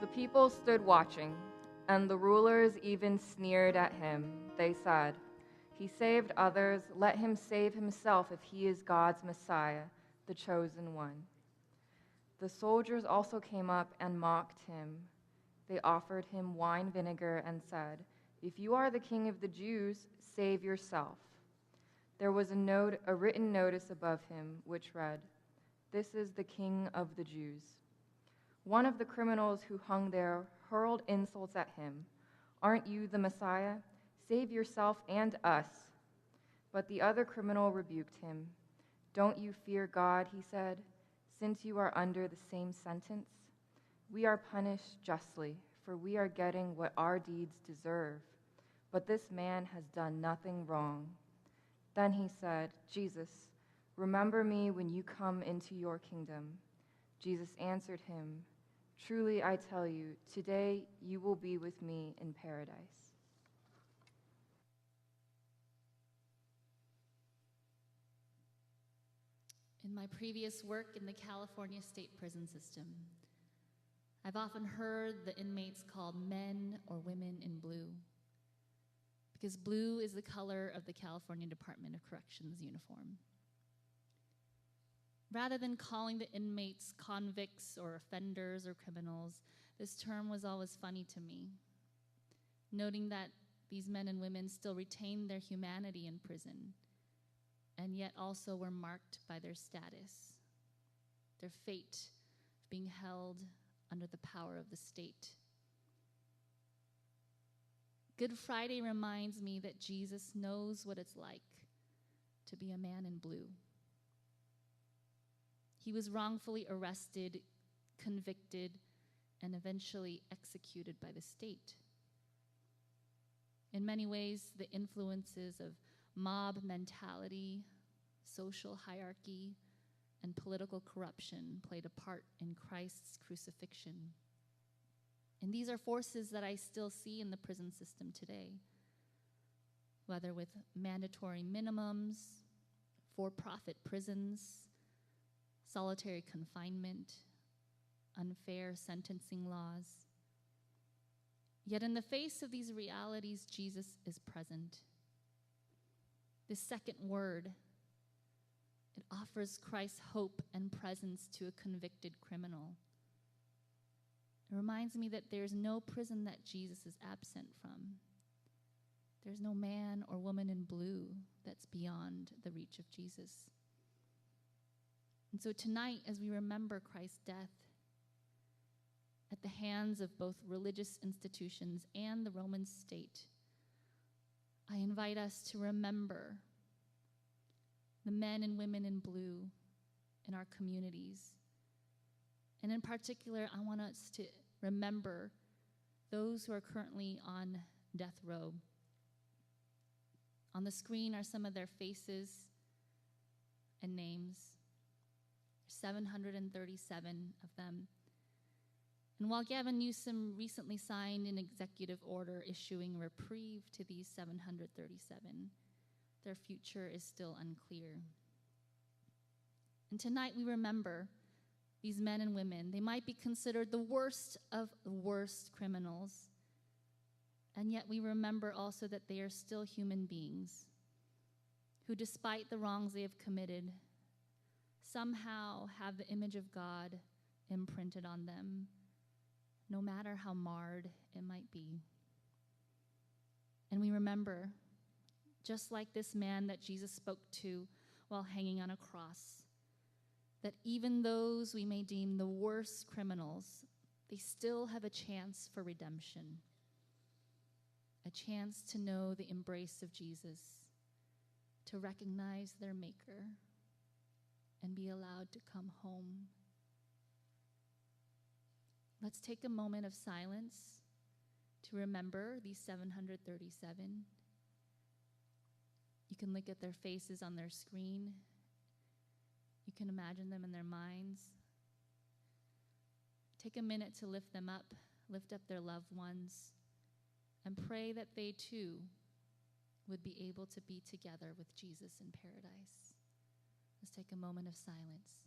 The people stood watching, and the rulers even sneered at him. They said, "He saved others, let him save himself if he is God's Messiah, the chosen one." The soldiers also came up and mocked him. They offered him wine vinegar and said, "If you are the king of the Jews, save yourself." There was a written notice above him which read, "This is the King of the Jews." One of the criminals who hung there hurled insults at him. "Aren't you the Messiah? Save yourself and us." But the other criminal rebuked him. "Don't you fear God," he said, "since you are under the same sentence? We are punished justly, for we are getting what our deeds deserve. But this man has done nothing wrong." Then he said, "Jesus, remember me when you come into your kingdom." Jesus answered him, "Truly I tell you, today you will be with me in paradise." In my previous work in the California state prison system, I've often heard the inmates called men or women in blue, because blue is the color of the California Department of Corrections uniform. Rather than calling the inmates convicts or offenders or criminals, this term was always funny to me, noting that these men and women still retained their humanity in prison, and yet also were marked by their status, their fate of being held under the power of the state. Good Friday reminds me that Jesus knows what it's like to be a man in blue. He was wrongfully arrested, convicted, and eventually executed by the state. In many ways, the influences of mob mentality, social hierarchy, and political corruption played a part in Christ's crucifixion. And these are forces that I still see in the prison system today, whether with mandatory minimums, for-profit prisons, solitary confinement, unfair sentencing laws. Yet in the face of these realities, Jesus is present. This second word, it offers Christ's hope and presence to a convicted criminal. It reminds me that there's no prison that Jesus is absent from. There's no man or woman in blue that's beyond the reach of Jesus. And so tonight, as we remember Christ's death at the hands of both religious institutions and the Roman state, I invite us to remember the men and women in blue in our communities. And in particular, I want us to remember those who are currently on death row. On the screen are some of their faces and names. 737 of them. And while Gavin Newsom recently signed an executive order issuing a reprieve to these 737, their future is still unclear. And tonight we remember these men and women. They might be considered the worst of the worst criminals, and yet we remember also that they are still human beings who, despite the wrongs they have committed, somehow have the image of God imprinted on them, no matter how marred it might be. And we remember, just like this man that Jesus spoke to while hanging on a cross, that even those we may deem the worst criminals, they still have a chance for redemption, a chance to know the embrace of Jesus, to recognize their Maker, and be allowed to come home. Let's take a moment of silence to remember these 737. You can look at their faces on their screen. You can imagine them in their minds. Take a minute to lift them up, lift up their loved ones, and pray that they too would be able to be together with Jesus in paradise. Let's take a moment of silence.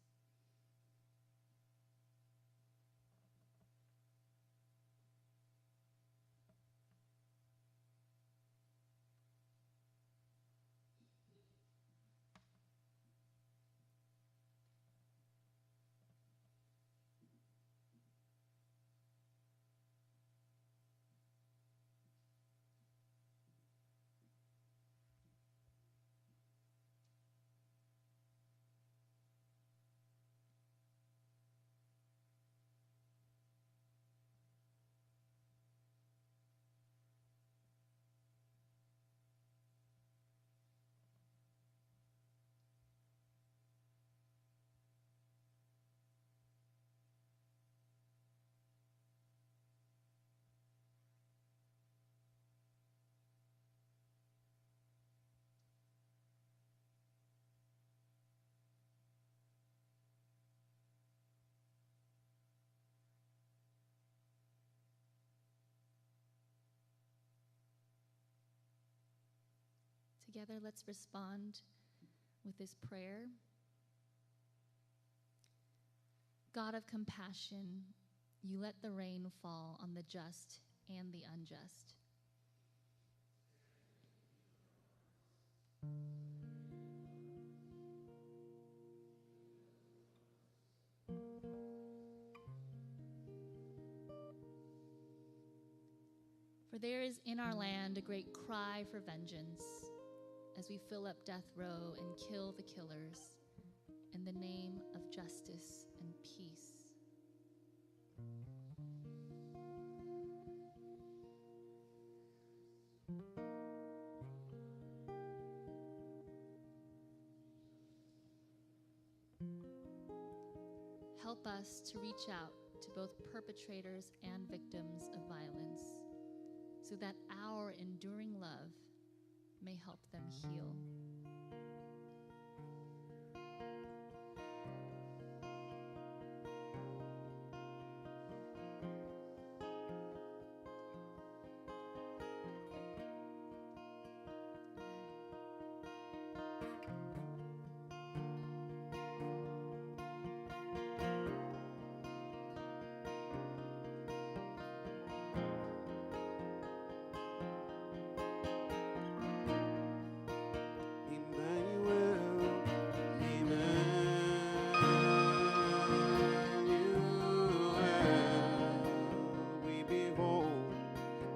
together, let's respond with this prayer. God of compassion, you let the rain fall on the just and the unjust. For there is in our land a great cry for vengeance as we fill up death row and kill the killers in the name of justice and peace. Help us to reach out to both perpetrators and victims of violence, so that our enduring love may help them heal.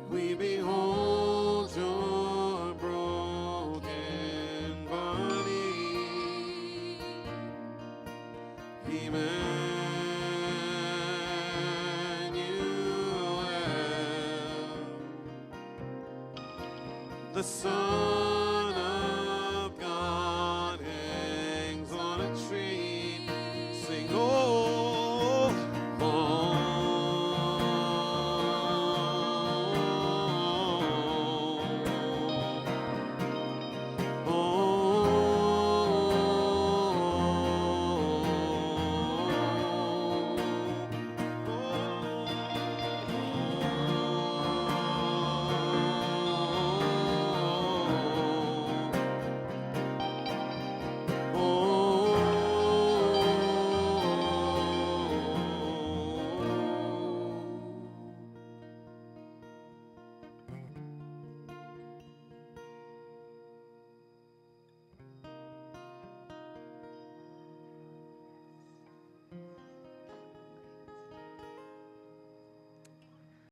We behold your broken body, Emmanuel. The Son